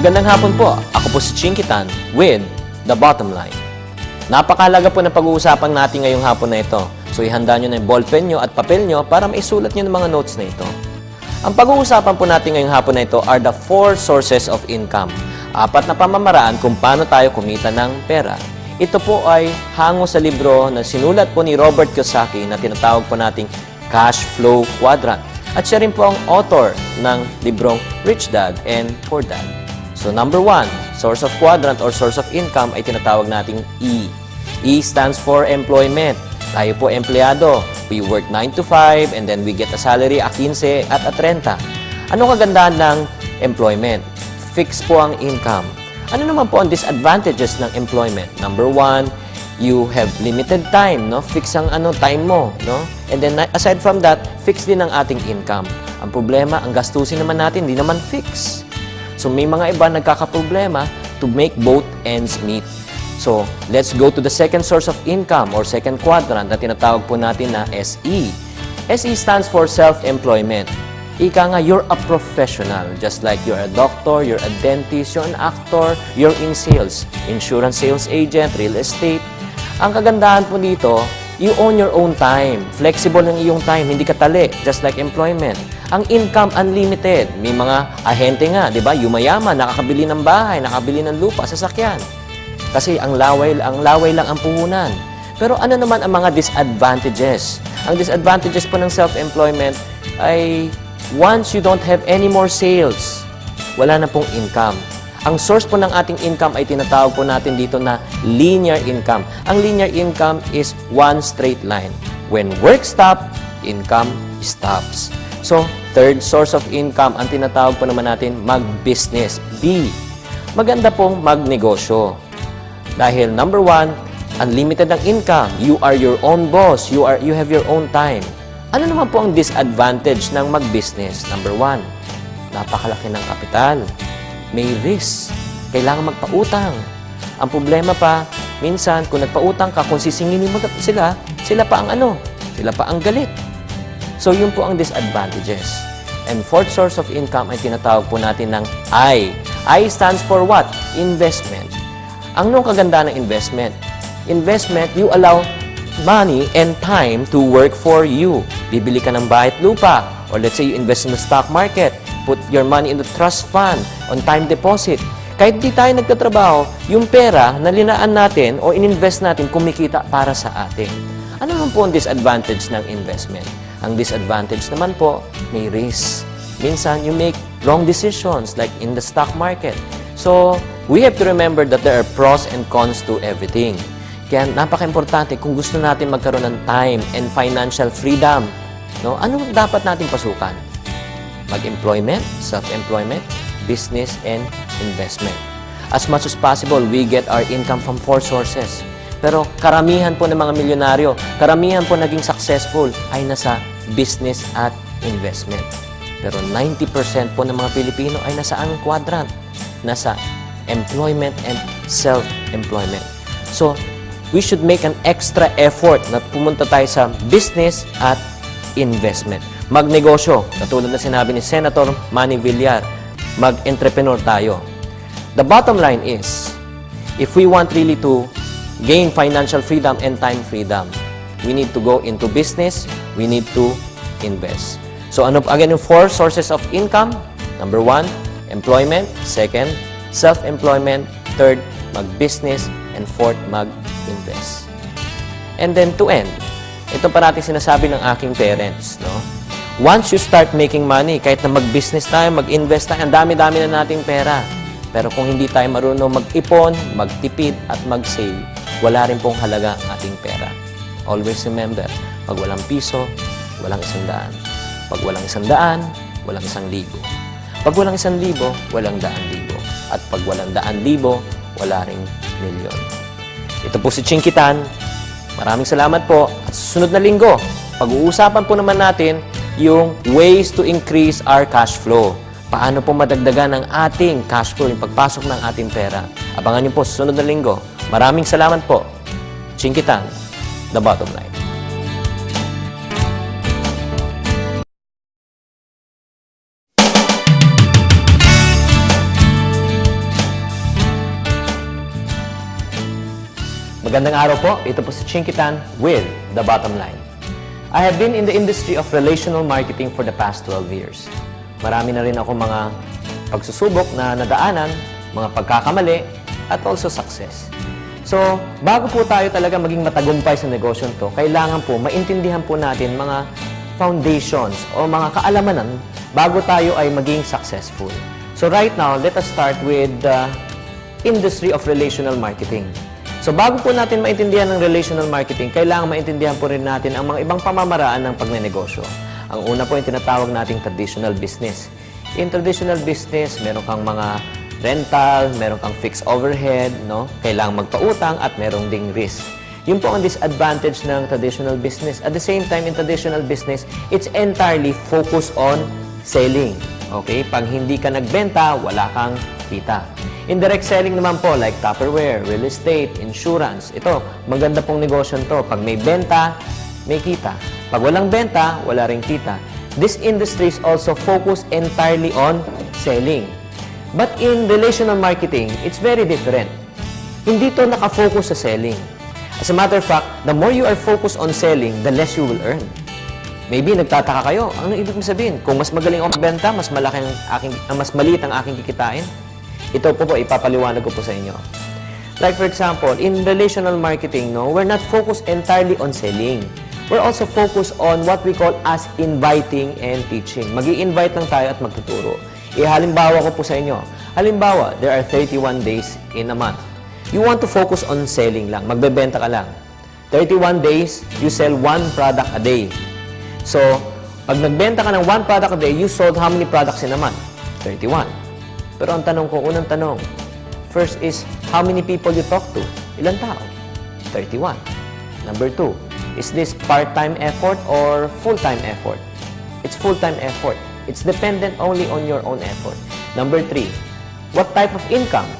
Magandang hapon po. Ako po si Chinkitan with The Bottom Line. Napakahalaga po na pag-uusapan natin ngayong hapon na ito. So ihanda nyo na yung ballpen nyo at papel nyo para maisulat nyo ng mga notes na ito. Ang pag-uusapan po natin ngayong hapon na ito are the 4 sources of income. 4 na pamamaraan kung paano tayo kumita ng pera. Ito po ay hango sa libro na sinulat po ni Robert Kiyosaki na tinatawag po nating Cash Flow Quadrant. At siya rin po ang author ng librong Rich Dad and Poor Dad. So number 1, source of quadrant or source of income ay tinatawag nating E. E stands for employment. Tayo po empleyado. We work 9 to 5 and then we get a salary a 15 at a 30. Ano kagandahan ng employment? Fix po ang income. Ano naman po ang disadvantages ng employment? Number 1, you have limited time, no? Fix ang time mo, no? And then aside from that, fix din ang ating income. Ang problema, ang gastusin naman natin, hindi naman fix. So may mga iba nagkakaproblema to make both ends meet. So let's go to the second source of income or second quadrant na tinatawag po natin na SE. SE stands for self-employment. Ika nga, you're a professional. Just like you're a doctor, you're a dentist, you're an actor, you're in sales. Insurance sales agent, real estate. Ang kagandahan po dito, you own your own time. Flexible ang iyong time, hindi ka tali, just like employment. Ang income, unlimited. May mga ahente nga, di ba? Yumayaman, nakakabili ng bahay, nakabili ng lupa, sasakyan. Kasi ang laway lang ang puhunan. Pero ano naman ang mga disadvantages? Ang disadvantages po ng self-employment ay once you don't have any more sales, wala na pong income. Ang source po ng ating income ay tinatawag po natin dito na linear income. Ang linear income is one straight line. When work stops, income stops. So, third source of income, ang tinatawag po naman natin mag-business. B. Maganda pong magnegosyo. Dahil number 1, unlimited ang income. You are your own boss. You have your own time. Ano naman po ang disadvantage ng mag-business? Number 1, napakalaki ng kapital. May risk. Kailangan magpautang. Ang problema pa, minsan, kung nagpautang ka, kung sisinginin mo sila pa ang sila pa ang galit. So, yun po ang disadvantages. And fourth source of income ay tinatawag po natin ng I. I stands for what? Investment. Ang kagandahan ng investment? Investment, you allow money and time to work for you. Bibili ka ng bahay at lupa. Or let's say you invest in the stock market. Put your money in the trust fund on time deposit. Kahit di tayo nagtatrabaho, yung pera na linaan natin o ininvest natin kumikita para sa atin. Ano naman po ang disadvantage ng investment? Ang disadvantage naman po, may risk. Minsan, you make wrong decisions like in the stock market. So, we have to remember that there are pros and cons to everything. Kaya napaka-importante kung gusto natin magkaroon ng time and financial freedom. No? Ano dapat nating pasukan? Mag-employment, self-employment, business, and investment. As much as possible, we get our income from 4 sources. Pero karamihan po ng mga milyonaryo, karamihan po naging successful ay nasa business at investment. Pero 90% po ng mga Pilipino ay nasa ang quadrant? Nasa employment and self-employment. So, we should make an extra effort na pumunta tayo sa business at investment. Magnegosyo, katulad na sinabi ni Senator Manny Villar, mag-entrepreneur tayo. The bottom line is, if we want really to gain financial freedom and time freedom, we need to go into business, we need to invest. So again, yung 4 sources of income. Number 1, employment. 2nd, self-employment. 3rd, mag-business. And 4th, mag-invest. And then to end, ito parating sinasabi ng aking parents, no? Once you start making money, kahit na mag-business tayo, mag-invest tayo, ang dami-dami na nating pera. Pero kung hindi tayo marunong mag-ipon, magtipid, at mag-save, wala rin pong halaga ang ating pera. Always remember, pag walang piso, walang 100. Pag walang 100, walang 1,000. Pag walang 1,000, walang 100,000. At pag walang 100,000, wala ring milyon. Ito po si Chinkitan. Maraming salamat po. At susunod na linggo, pag-uusapan po naman natin yung ways to increase our cash flow. Paano po madagdagan ang ating cash flow, yung pagpasok ng ating pera. Abangan niyo po sa susunod na linggo. Maraming salamat po. Chinkitan, The Bottom Line. Magandang araw po. Ito po si Chinkitan with The Bottom Line. I have been in the industry of relational marketing for the past 12 years. Marami na rin ako mga pagsusubok na nadaanan, mga pagkakamali, at also success. So, bago po tayo talaga maging matagumpay sa negosyo to, kailangan po maintindihan po natin mga foundations o mga kaalamanan bago tayo ay maging successful. So right now, let us start with the industry of relational marketing. So bago po natin maintindihan ng relational marketing, kailangan maintindihan po rin natin ang mga ibang pamamaraan ng pagnenegosyo. Ang una po yung tinatawag nating traditional business. In traditional business, meron kang mga rental, meron kang fixed overhead, no? Kailangan magpautang at merong ding risk. Yun po ang disadvantage ng traditional business. At the same time, in traditional business, it's entirely focused on selling. Okay? Pag hindi ka nagbenta, wala kang kita. Indirect selling naman po, like Tupperware, real estate, insurance. Ito, maganda pong negosyo to. Pag may benta, may kita. Pag walang benta, wala ring kita. This industry is also focused entirely on selling. But in relational marketing, it's very different. Hindi to nakafocus sa selling. As a matter of fact, the more you are focused on selling, the less you will earn. Maybe nagtataka kayo, ano ibig sabihin? Kung mas magaling ako magbenta, mas maliit ang aking kikitain? Ito po ipapaliwanag ko po sa inyo. Like for example, in relational marketing, no, we're not focused entirely on selling. We're also focused on what we call as inviting and teaching. Mag-i-invite lang tayo at magtuturo. Halimbawa ko po sa inyo. Halimbawa, there are 31 days in a month. You want to focus on selling lang. Magbebenta ka lang. 31 days, you sell 1 product a day. So, pag nagbenta ka ng 1 product a day, you sold how many products in a month? 31. Pero ang tanong ko, unang tanong, first is, how many people you talk to? Ilang tao? 31. Number 2, is this part-time effort or full-time effort? It's full-time effort. It's dependent only on your own effort. Number 3, what type of income?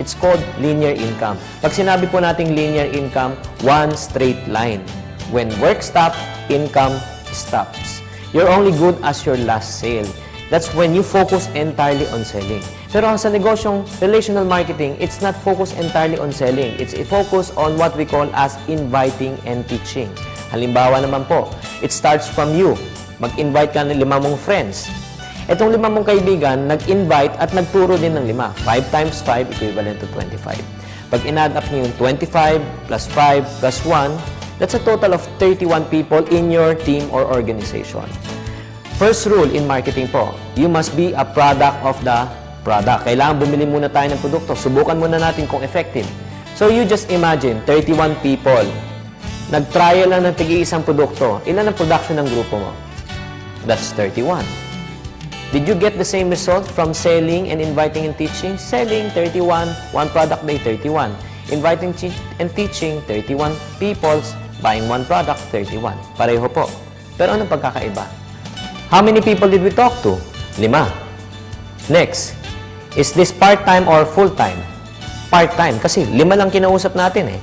It's called linear income. Pag sinabi po nating linear income, one straight line. When work stops, income stops. You're only good as your last sale. That's when you focus entirely on selling. Pero sa negosyong relational marketing, it's not focused entirely on selling. It's focused on what we call as inviting and teaching. Halimbawa naman po, it starts from you. Mag-invite ka ng 5 mong friends. Itong 5 mong kaibigan, nag-invite at nagturo din ng 5. 5 times 5 equivalent to 25. Pag in-add up niyo yung 25 plus 5 plus 1, that's a total of 31 people in your team or organization. First rule in marketing po, you must be a product of the product. Kailangan bumili muna tayo ng produkto. Subukan muna natin kung effective. So you just imagine, 31 people. Nag-trial lang ng tig-iisang produkto. Ilan ang production ng grupo mo? That's 31. Did you get the same result from selling and inviting and teaching? Selling, 31. 1 product day, 31. Inviting and teaching, 31 people. Buying 1 product, 31. Pareho po. Pero anong pagkakaiba? How many people did we talk to? 5. Next, is this part-time or full-time? Part-time, kasi 5 lang kinausap natin eh.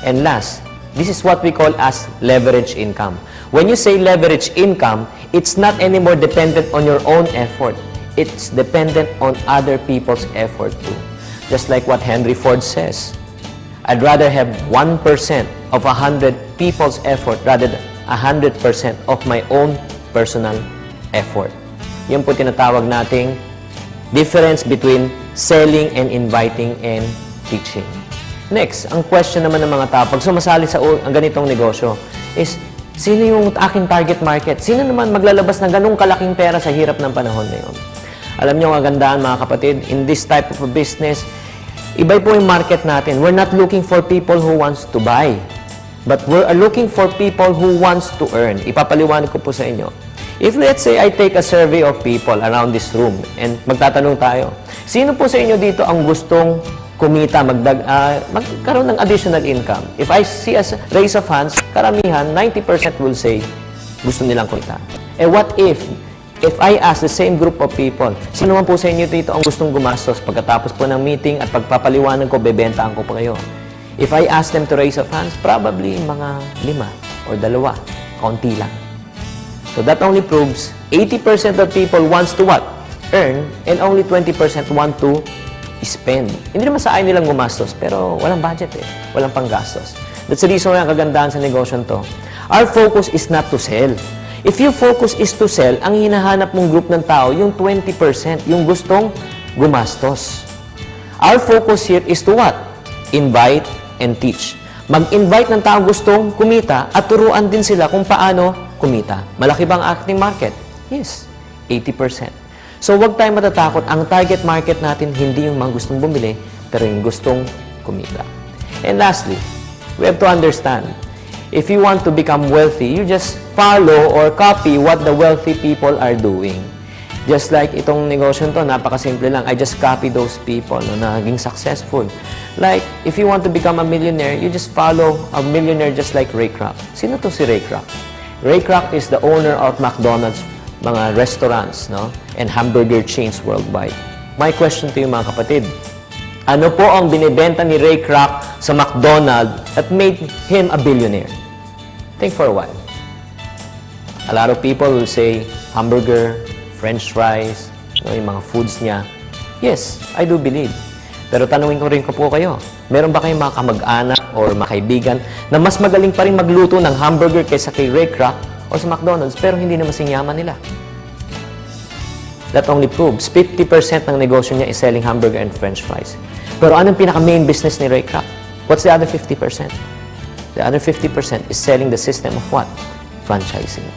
And last, this is what we call as leverage income. When you say leverage income, it's not anymore dependent on your own effort. It's dependent on other people's effort too. Just like what Henry Ford says, I'd rather have 1% of 100 people's effort rather than 100% of my own personal effort. Yan po tinatawag nating difference between selling and inviting and teaching. Next, ang question naman ng mga tao, pag sumasali sa ang ganitong negosyo, is, sino yung aking target market? Sino naman maglalabas ng ganung kalaking pera sa hirap ng panahon ngayon? Alam niyo ang kagandahan mga kapatid, in this type of a business, iba po yung market natin. We're not looking for people who wants to buy, but we're looking for people who wants to earn. Ipapaliwanag ko po sa inyo. If let's say I take a survey of people around this room and magtatanong tayo, sino po sa inyo dito ang gustong kumita, magkaroon ng additional income? If I see a raise of hands, karamihan, 90% will say gusto nilang kumita. What if I ask the same group of people, sino man po sa inyo dito ang gustong gumastos pagkatapos po ng meeting at pagpapaliwanag ko, bebentaan ko pa kayo? If I ask them to raise of hands, probably mga 5 or 2, kaunti lang. So that only proves 80% of people wants to what? Earn, and only 20% want to spend. Hindi naman sa ayaw nilang gumastos, pero walang budget eh. Walang panggastos. That's the reason why ang kagandahan sa negosyo to. Our focus is not to sell. If your focus is to sell, ang hinahanap mong group ng tao, yung 20%, yung gustong gumastos. Our focus here is to what? Invite and teach. Mag-invite ng tao gustong kumita at turuan din sila kung paano kumita. Malaki bang ating market? Yes, 80%. So, huwag tayong matatakot. Ang target market natin, hindi yung mga gustong bumili, pero yung gustong kumita. And lastly, we have to understand, if you want to become wealthy, you just follow or copy what the wealthy people are doing. Just like itong negosyo to, napakasimple lang. I just copy those people na naging successful. Like, if you want to become a millionaire, you just follow a millionaire just like Ray Kroc. Sino to si Ray Kroc? Ray Kroc is the owner of McDonald's, mga restaurants, no? And hamburger chains worldwide. My question to you, mga kapatid, ano po ang binibenta ni Ray Kroc sa McDonald's that made him a billionaire? Think for a while. A lot of people will say hamburger, French fries, yung mga foods niya. Yes, I do believe. Pero tanungin ko rin po kayo, meron ba kayong mga kamag-anak or mga kaibigan na mas magaling pa rin magluto ng hamburger kaysa kay Ray Kroc o sa McDonald's pero hindi na masingyaman nila? That only proves 50% ng negosyo niya is selling hamburger and French fries. Pero anong pinaka-main business ni Ray Kroc? What's the other 50%? The other 50% is selling the system of what? Franchising.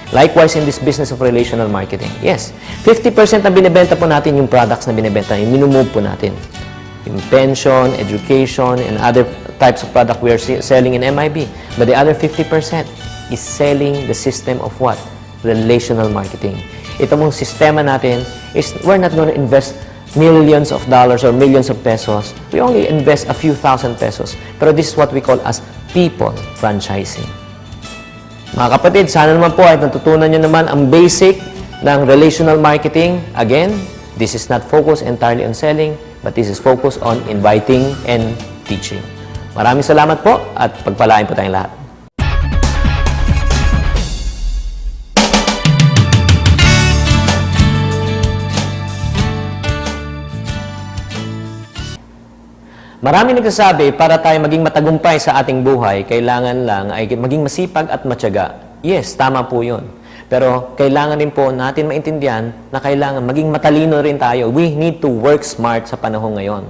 Likewise, in this business of relational marketing. Yes, 50% na binibenta po natin yung products na binibenta, yung minumove po natin. Yung pension, education, and other types of product we are selling in MIB. But the other 50% is selling the system of what? Relational marketing. Ito mong sistema natin is we're not going to invest millions of dollars or millions of pesos. We only invest a few thousand pesos. Pero this is what we call as people franchising. Mga kapatid, sana naman po ay natutunan nyo naman ang basic ng relational marketing. Again, this is not focused entirely on selling, but this is focused on inviting and teaching. Maraming salamat po at pagpalain po tayong lahat. Marami nagsasabi, para tayo maging matagumpay sa ating buhay, kailangan lang ay maging masipag at matyaga. Yes, tama po yun. Pero kailangan din po natin maintindihan na kailangan maging matalino rin tayo. We need to work smart sa panahon ngayon.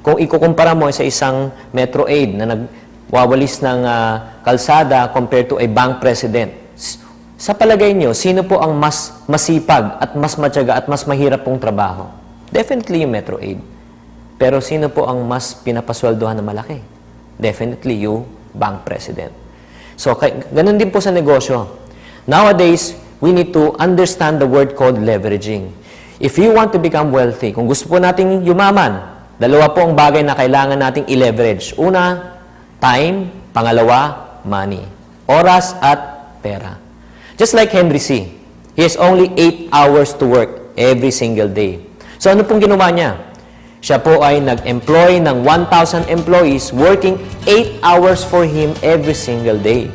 Kung ikukumpara mo sa isang Metro Aid na nagwawalis ng kalsada compared to a bank president, sa palagay nyo, sino po ang mas masipag at mas matyaga at mas mahirap pong trabaho? Definitely yung Metro Aid. Pero sino po ang mas pinapasweldohan na malaki? Definitely you, bank president. So, ganun din po sa negosyo. Nowadays, we need to understand the word called leveraging. If you want to become wealthy, kung gusto po nating yumaman, dalawa po ang bagay na kailangan nating i-leverage. Una, time. Pangalawa, money. Oras at pera. Just like Henry C. He has only 8 hours to work every single day. So, ano pong ginawa niya? Siya po ay nag-employ ng 1,000 employees working 8 hours for him every single day.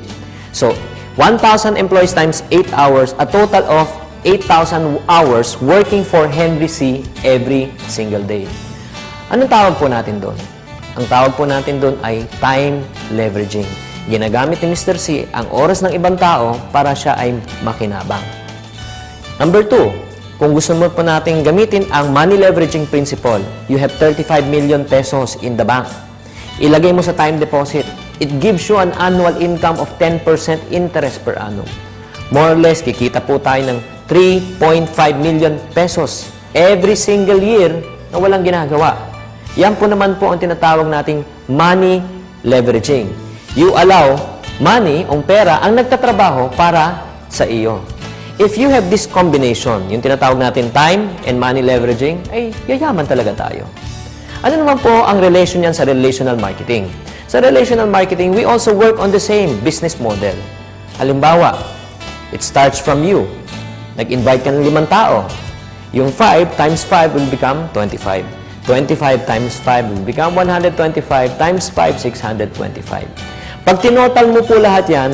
So, 1,000 employees times 8 hours, a total of 8,000 hours working for Henry C. every single day. Anong tawag po natin doon? Ang tawag po natin doon ay time leveraging. Ginagamit ni Mr. C ang oras ng ibang tao para siya ay makinabang. Number 2, kung gusto mo po natin gamitin ang money leveraging principle, you have 35 million pesos in the bank. Ilagay mo sa time deposit. It gives you an annual income of 10% interest per annum. More or less, kikita po tayo ng 3.5 million pesos every single year na walang ginagawa. Yan po naman po ang tinatawag nating money leveraging. You allow money, o pera, ang nagtatrabaho para sa iyo. If you have this combination, yung tinatawag natin time and money leveraging, ay yayaman talaga tayo. Ano naman po ang relation yan sa relational marketing? Sa relational marketing, we also work on the same business model. Halimbawa, it starts from you. Nag-invite ka ng 5 tao. Yung 5 times 5 will become 25. 25 times 5 will become 125 times 5, 625. Pag tinotal mo po lahat yan,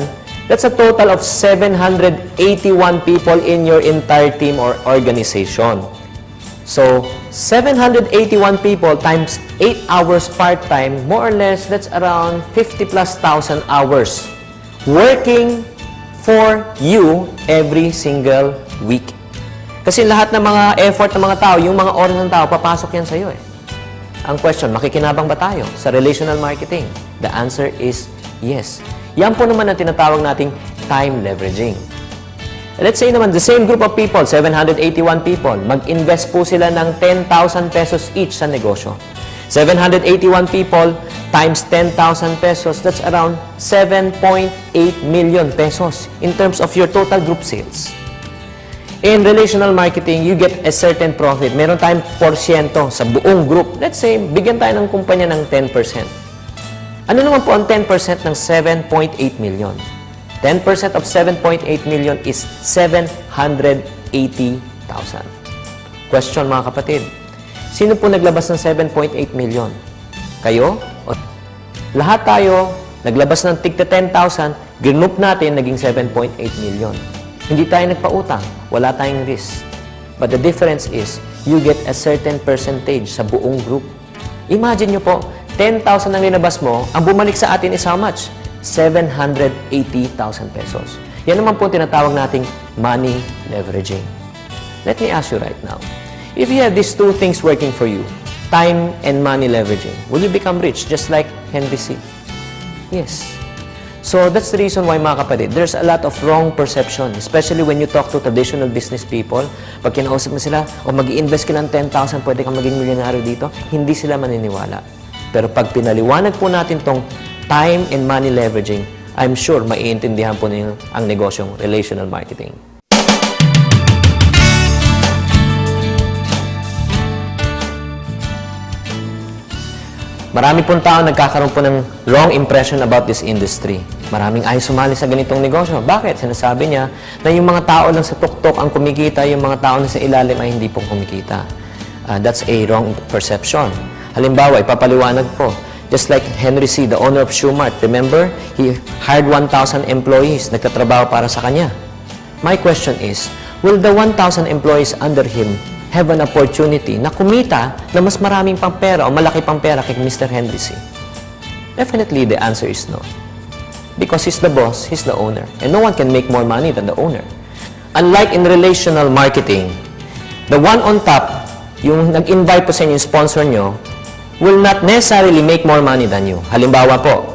that's a total of 781 people in your entire team or organization. So, 781 people times 8 hours part-time, more or less, that's around 50 plus thousand hours working for you every single week. Kasi lahat ng mga effort ng mga tao, yung mga oras ng tao, papasok yan sa'yo eh. Ang question, makikinabang ba tayo sa relational marketing? The answer is yes. Yan po naman ang tinatawag nating time leveraging. Let's say naman, the same group of people, 781 people, mag-invest po sila ng 10,000 pesos each sa negosyo. 781 people times 10,000 pesos, that's around 7.8 million pesos in terms of your total group sales. In relational marketing, you get a certain profit. Meron tayong porsyento sa buong group. Let's say, bigyan tayo ng kumpanya ng 10%. Ano naman po ang 10% ng 7.8 million? 10% of 7.8 million is 780,000. Question mga kapatid, sino po naglabas ng 7.8 million? Kayo? O lahat tayo naglabas ng tigta 10,000, ginup natin, naging 7.8 million. Hindi tayo nagpautang, wala tayong risk. But the difference is, you get a certain percentage sa buong group. Imagine nyo po, 10,000 ang linabas mo, ang bumalik sa atin is how much? 780,000 pesos. Yan naman po tinatawag nating money leveraging. Let me ask you right now, if you have these two things working for you, time and money leveraging, will you become rich just like Henry C? Yes. So that's the reason why mga kapatid, there's a lot of wrong perception, especially when you talk to traditional business people. Pag kinausap mo sila, o mag-i-invest ka ng 10,000, pwede kang maging milyonaryo dito, hindi sila maniniwala. Pero pag pinaliwanag po natin tong time and money leveraging, I'm sure maiintindihan po ninyo ang negosyong relational marketing. Marami pong tao nagkakaroon po ng wrong impression about this industry. Maraming ayaw sumali sa ganitong negosyo. Bakit? Sinasabi niya na yung mga tao lang sa tuktok ang kumikita, yung mga tao na sa ilalim ay hindi pong kumikita. That's a wrong perception. Halimbawa, ipapaliwanag po. Just like Henry C., the owner of Shoemart, remember, he hired 1,000 employees, nagtatrabaho para sa kanya. My question is, will the 1,000 employees under him have an opportunity na kumita na mas maraming pang pera o malaki pang pera kay Mr. Henry C.? Definitely, the answer is no. Because he's the boss, he's the owner, and no one can make more money than the owner. Unlike in relational marketing, the one on top, yung nag-invite po sa inyo, yung sponsor nyo, will not necessarily make more money than you. Halimbawa po,